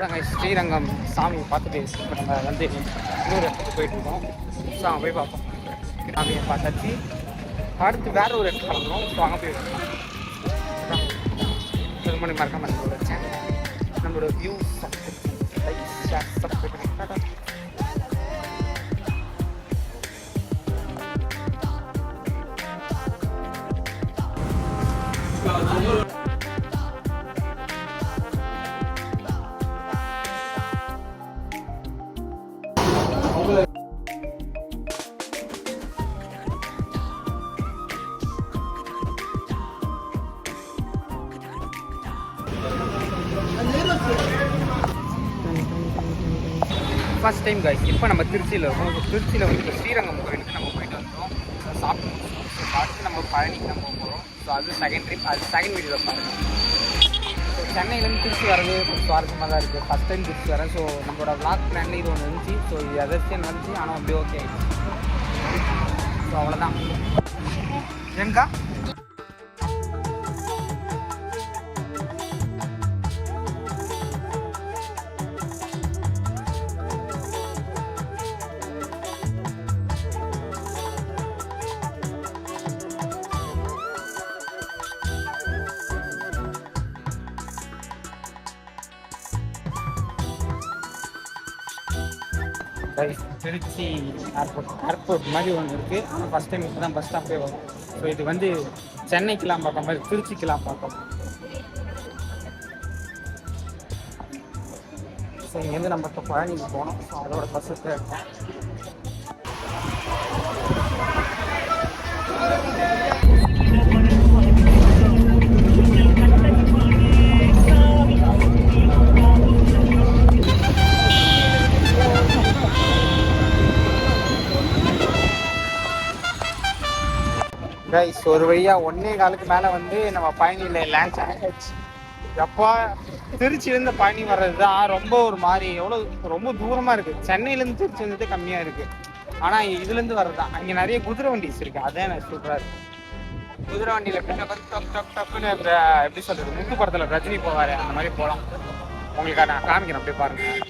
ஸ்ரீரங்கம் சாமியை பார்த்துட்டு இப்போ நம்ம வந்து இன்னொரு இடத்துக்கு போயிட்டு இருக்கோம். ஸோ அங்கே போய் பார்ப்போம். சாமியை பார்த்தாச்சு. அடுத்து வேற ஒரு இடத்துக்கு கிளம்புறோம். ஸோ அங்கே போய் வைக்கலாம். இது மணி மறக்காம நம்மளோட சேனல் நம்மளோட வியூஸ் சப்ஸ்கிரைப் பண்ணி ஃபர்ஸ்ட் டைம் கைஸ் இப்போ நம்ம திருச்சியில் இருக்கோம். திருச்சியில் வந்து இப்போ ஸ்ரீரங்கம் கோயிலுக்கு நம்ம போயிட்டு வந்தோம். சாப்பிட்டு அடுத்து நம்ம பழனிக்கு நம்ம போகிறோம். ஸோ அது செகண்ட் ட்ரிப், அது செகண்ட் வீடியோவில் பாருங்கள். ஸோ சென்னையிலேருந்து திருச்சி வரது கொஞ்சம் சுவாரஸ்யமாக தான் இருக்குது. ஃபஸ்ட் டைம் திருச்சி வரேன். ஸோ நம்மளோட விளாக் பிளான்ல இது ஒன்று இருந்துச்சு. ஸோ இது எதர்ச்சியாக வந்துச்சு, ஆனால் அப்படியே ஓகே ஆகிடுச்சு. ஸோ அவ்வளோதான். ஏங்கா திருச்சி ஏர்போர்ட் மாதிரி ஒன்று இருக்குது. ஆனால் ஃபஸ்ட் டைம் இப்போ தான் பஸ் ஸ்டாப்பே வரும். ஸோ இது வந்து சென்னைக்கெலாம் பார்க்க மாதிரி திருச்சிக்கெலாம் பார்க்கணும். ஸோ இங்கேருந்து நம்ம இப்போ பழனிக்கு போனோம். ஸோ அதோட பஸ்ஸுக்கு இருக்கோம். கைஸ் ஒரு வழியாக 1.25 மேலே வந்து நம்ம பழனியில் லான்ச் ஆகிடுச்சு. எப்போ திருச்சியிலேருந்து பழனி வர்றது தான் ரொம்ப ஒரு மாதிரி ரொம்ப தூரமாக இருக்குது. சென்னையிலேருந்து திருச்சி வந்துட்டு கம்மியாக இருக்குது. ஆனால் இதுலேருந்து வர்றது தான். அங்கே நிறைய குதிரை வண்டிஸ் இருக்குது. அதான் எனக்கு சூப்பராக இருக்குது. குதிரை வண்டியில் டக்குன்னு எப்படி சொல்கிறது, முத்து படத்தில் ரஜினி போவார், அந்த மாதிரி போகலாம். உங்களுக்கு நான் காமிக்கிறேன், அப்படியே பாருங்கள்.